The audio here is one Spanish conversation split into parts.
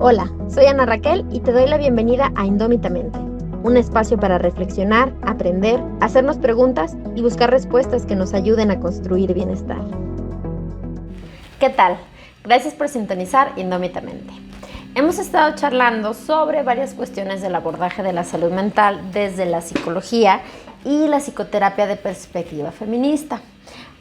Hola, soy Ana Raquel y te doy la bienvenida a Indómitamente, un espacio para reflexionar, aprender, hacernos preguntas y buscar respuestas que nos ayuden a construir bienestar. ¿Qué tal? Gracias por sintonizar Indómitamente. Hemos estado charlando sobre varias cuestiones del abordaje de la salud mental desde la psicología y la psicoterapia de perspectiva feminista,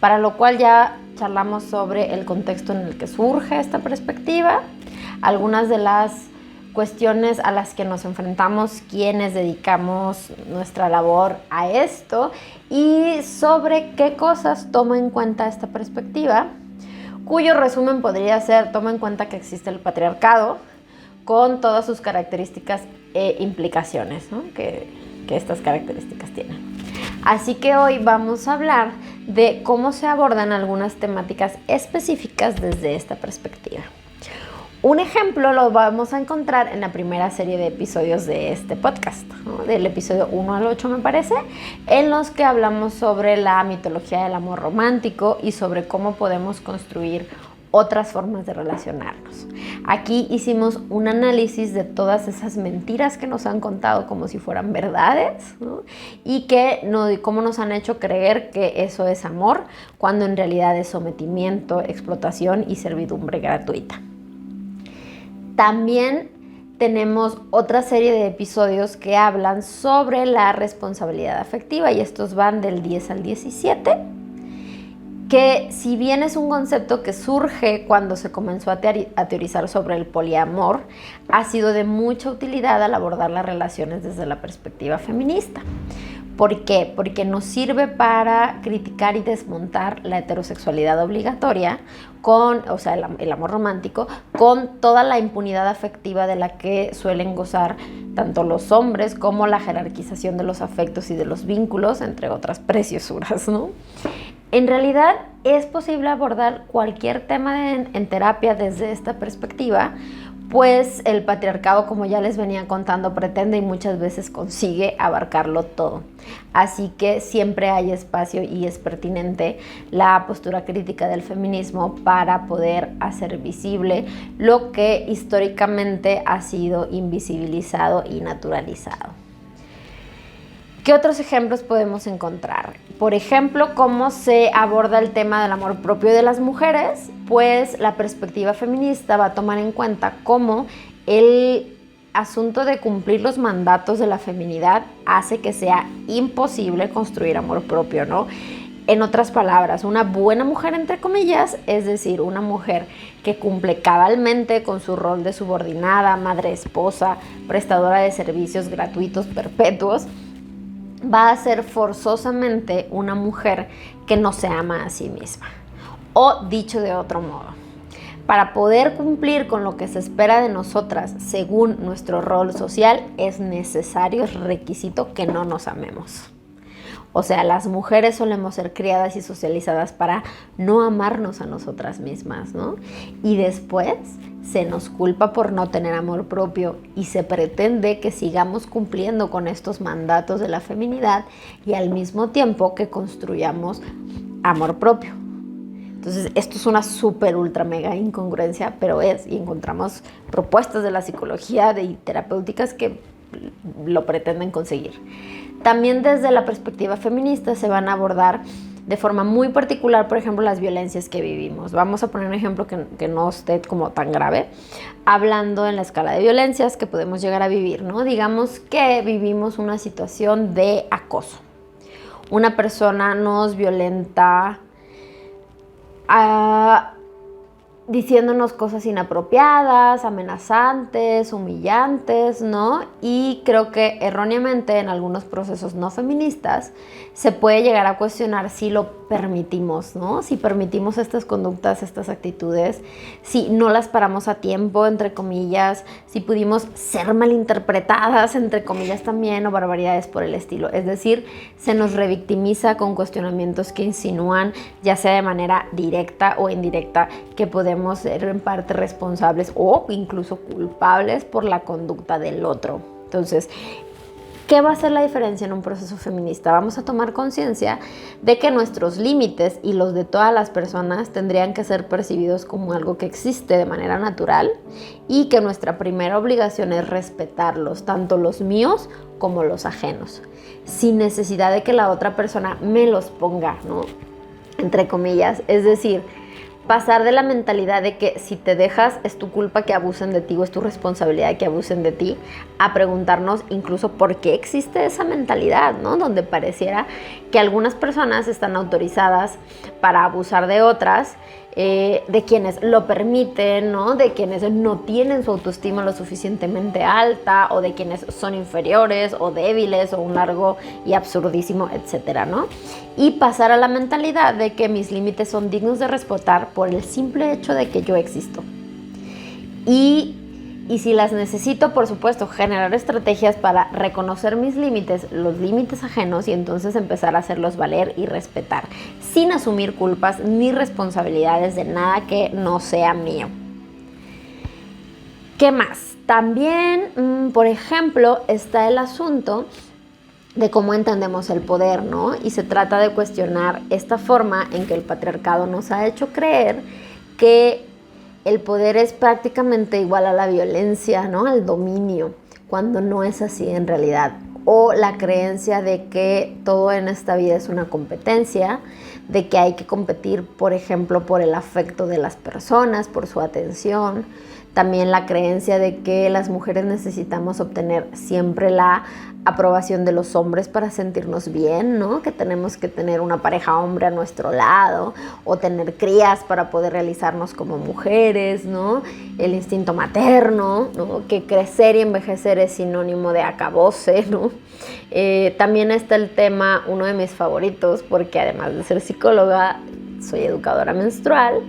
para lo cual ya charlamos sobre el contexto en el que surge esta perspectiva, algunas de las cuestiones a las que nos enfrentamos quienes dedicamos nuestra labor a esto y sobre qué cosas toma en cuenta esta perspectiva, cuyo resumen podría ser: toma en cuenta que existe el patriarcado con todas sus características e implicaciones, ¿no? que estas características tienen. Así que hoy vamos a hablar de cómo se abordan algunas temáticas específicas desde esta perspectiva. Un ejemplo lo vamos a encontrar en la primera serie de episodios de este podcast, ¿no? Del episodio 1 al 8 me parece, en los que hablamos sobre la mitología del amor romántico y sobre cómo podemos construir otras formas de relacionarnos. Aquí hicimos un análisis de todas esas mentiras que nos han contado como si fueran verdades, ¿no? Y cómo nos han hecho creer que eso es amor, cuando en realidad es sometimiento, explotación y servidumbre gratuita. También tenemos otra serie de episodios que hablan sobre la responsabilidad afectiva, y estos van del 10 al 17, que si bien es un concepto que surge cuando se comenzó a teorizar sobre el poliamor, ha sido de mucha utilidad al abordar las relaciones desde la perspectiva feminista. ¿Por qué? Porque nos sirve para criticar y desmontar la heterosexualidad obligatoria, el amor romántico, con toda la impunidad afectiva de la que suelen gozar tanto los hombres como la jerarquización de los afectos y de los vínculos, entre otras preciosuras, ¿no? En realidad es posible abordar cualquier tema en terapia desde esta perspectiva, pues el patriarcado, como ya les venía contando, pretende y muchas veces consigue abarcarlo todo. Así que siempre hay espacio y es pertinente la postura crítica del feminismo para poder hacer visible lo que históricamente ha sido invisibilizado y naturalizado. ¿Qué otros ejemplos podemos encontrar? Por ejemplo, cómo se aborda el tema del amor propio de las mujeres, pues la perspectiva feminista va a tomar en cuenta cómo el asunto de cumplir los mandatos de la feminidad hace que sea imposible construir amor propio, ¿no? En otras palabras, una buena mujer, entre comillas, es decir, una mujer que cumple cabalmente con su rol de subordinada, madre, esposa, prestadora de servicios gratuitos perpetuos, va a ser forzosamente una mujer que no se ama a sí misma. O dicho de otro modo, para poder cumplir con lo que se espera de nosotras según nuestro rol social, es necesario, es requisito que no nos amemos. O sea, las mujeres solemos ser criadas y socializadas para no amarnos a nosotras mismas, ¿no? Y después se nos culpa por no tener amor propio y se pretende que sigamos cumpliendo con estos mandatos de la feminidad y al mismo tiempo que construyamos amor propio. Entonces, esto es una súper, ultra, mega incongruencia, pero y encontramos propuestas de la psicología y terapéuticas que lo pretenden conseguir. También desde la perspectiva feminista se van a abordar de forma muy particular, por ejemplo, las violencias que vivimos. Vamos a poner un ejemplo que no esté como tan grave, hablando en la escala de violencias que podemos llegar a vivir, ¿no? Digamos que vivimos una situación de acoso. Una persona nos violenta diciéndonos cosas inapropiadas, amenazantes, humillantes, ¿no? Y creo que erróneamente en algunos procesos no feministas se puede llegar a cuestionar si lo permitimos, ¿no? Si permitimos estas conductas, estas actitudes, si no las paramos a tiempo, entre comillas, si pudimos ser malinterpretadas, entre comillas también, o barbaridades por el estilo. Es decir, se nos revictimiza con cuestionamientos que insinúan, ya sea de manera directa o indirecta, que podemos ser en parte responsables o incluso culpables por la conducta del otro. Entonces, ¿Qué va a hacer la diferencia en un proceso feminista? Vamos a tomar conciencia de que nuestros límites y los de todas las personas tendrían que ser percibidos como algo que existe de manera natural y que nuestra primera obligación es respetarlos, tanto los míos como los ajenos, sin necesidad de que la otra persona me los ponga, ¿no? Entre comillas, es decir, pasar de la mentalidad de que si te dejas es tu culpa que abusen de ti o es tu responsabilidad que abusen de ti, a preguntarnos incluso por qué existe esa mentalidad, ¿no? Donde pareciera que algunas personas están autorizadas para abusar de otras, de quienes lo permiten, ¿no? De quienes no tienen su autoestima lo suficientemente alta o de quienes son inferiores o débiles o un largo y absurdísimo, etcétera, ¿no? Y pasar a la mentalidad de que mis límites son dignos de respetar por el simple hecho de que yo existo. Y si las necesito, por supuesto, generar estrategias para reconocer mis límites, los límites ajenos, y entonces empezar a hacerlos valer y respetar, sin asumir culpas ni responsabilidades de nada que no sea mío. ¿Qué más? También, por ejemplo, está el asunto de cómo entendemos el poder, ¿no? Y se trata de cuestionar esta forma en que el patriarcado nos ha hecho creer que el poder es prácticamente igual a la violencia, ¿no? Al dominio, cuando no es así en realidad. O la creencia de que todo en esta vida es una competencia, de que hay que competir, por ejemplo, por el afecto de las personas, por su atención. También la creencia de que las mujeres necesitamos obtener siempre la aprobación de los hombres para sentirnos bien, ¿no? Que tenemos que tener una pareja hombre a nuestro lado o tener crías para poder realizarnos como mujeres, ¿no? El instinto materno, ¿no? Que crecer y envejecer es sinónimo de acabose, ¿no? También está el tema, uno de mis favoritos, porque además de ser psicóloga, soy educadora menstrual,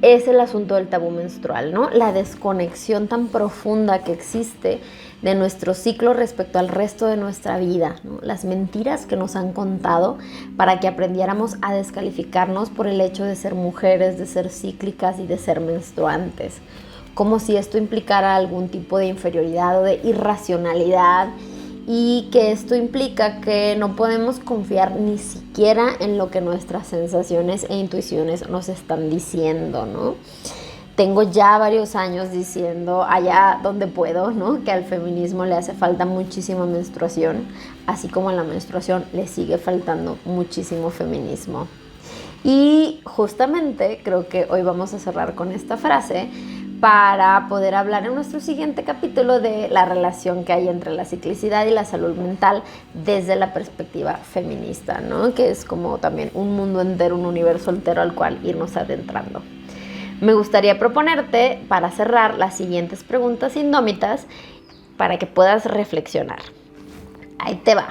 es el asunto del tabú menstrual, ¿no? La desconexión tan profunda que existe de nuestro ciclo respecto al resto de nuestra vida, ¿no? Las mentiras que nos han contado para que aprendiéramos a descalificarnos por el hecho de ser mujeres, de ser cíclicas y de ser menstruantes, como si esto implicara algún tipo de inferioridad o de irracionalidad, y que esto implica que no podemos confiar ni siquiera en lo que nuestras sensaciones e intuiciones nos están diciendo, ¿no? Tengo ya varios años diciendo allá donde puedo, ¿no? Que al feminismo le hace falta muchísima menstruación, así como a la menstruación le sigue faltando muchísimo feminismo. Y justamente creo que hoy vamos a cerrar con esta frase para poder hablar en nuestro siguiente capítulo de la relación que hay entre la ciclicidad y la salud mental desde la perspectiva feminista, ¿no? Que es como también un mundo entero, un universo entero al cual irnos adentrando. Me gustaría proponerte, para cerrar, las siguientes preguntas indómitas para que puedas reflexionar. Ahí te va.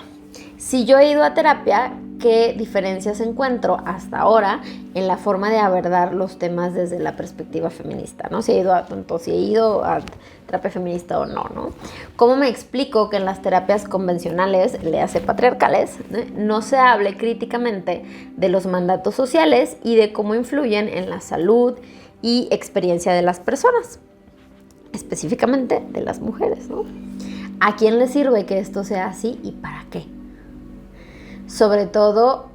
Si yo he ido a terapia, ¿qué diferencias encuentro hasta ahora en la forma de abordar los temas desde la perspectiva feminista, ¿no? Si he ido a terapia feminista o no, ¿no? ¿Cómo me explico que en las terapias convencionales, le hace patriarcales, no se hable críticamente de los mandatos sociales y de cómo influyen en la salud y experiencia de las personas, específicamente de las mujeres, ¿no? ¿A quién le sirve que esto sea así y para qué? Sobre todo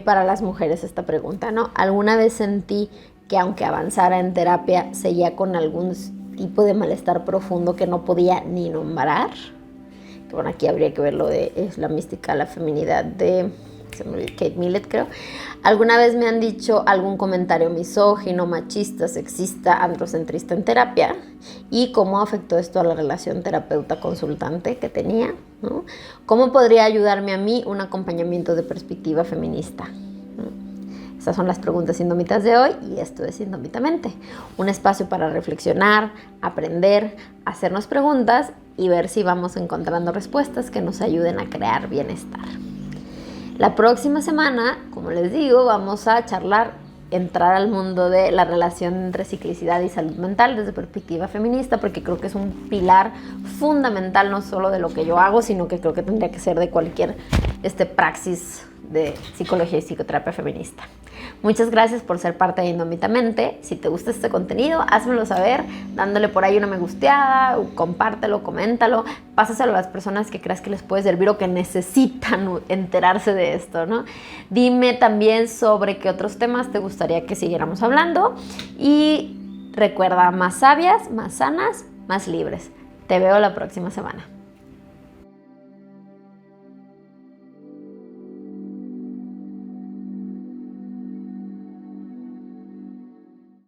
para las mujeres esta pregunta, ¿no? ¿Alguna vez sentí que aunque avanzara en terapia seguía con algún tipo de malestar profundo que no podía ni nombrar? Que bueno, aquí habría que ver lo de la mística, la feminidad de Kate Millett, creo. ¿Alguna vez me han dicho algún comentario misógino, machista, sexista, androcentrista en terapia? ¿Y cómo afectó esto a la relación terapeuta-consultante que tenía, ¿no? ¿Cómo podría ayudarme a mí un acompañamiento de perspectiva feminista? Estas son las preguntas indómitas de hoy y esto es Indómitamente. Un espacio para reflexionar, aprender, hacernos preguntas y ver si vamos encontrando respuestas que nos ayuden a crear bienestar. La próxima semana, como les digo, vamos a entrar al mundo de la relación entre ciclicidad y salud mental desde perspectiva feminista, porque creo que es un pilar fundamental no solo de lo que yo hago, sino que creo que tendría que ser de cualquier praxis de psicología y psicoterapia feminista. Muchas gracias por ser parte de Indómitamente. Si te gusta este contenido, házmelo saber dándole por ahí una me gusteada, compártelo, coméntalo, pásaselo a las personas que creas que les puede servir o que necesitan enterarse de esto, ¿no? Dime también sobre qué otros temas te gustaría que siguiéramos hablando y recuerda, más sabias, más sanas, más libres. Te veo la próxima semana.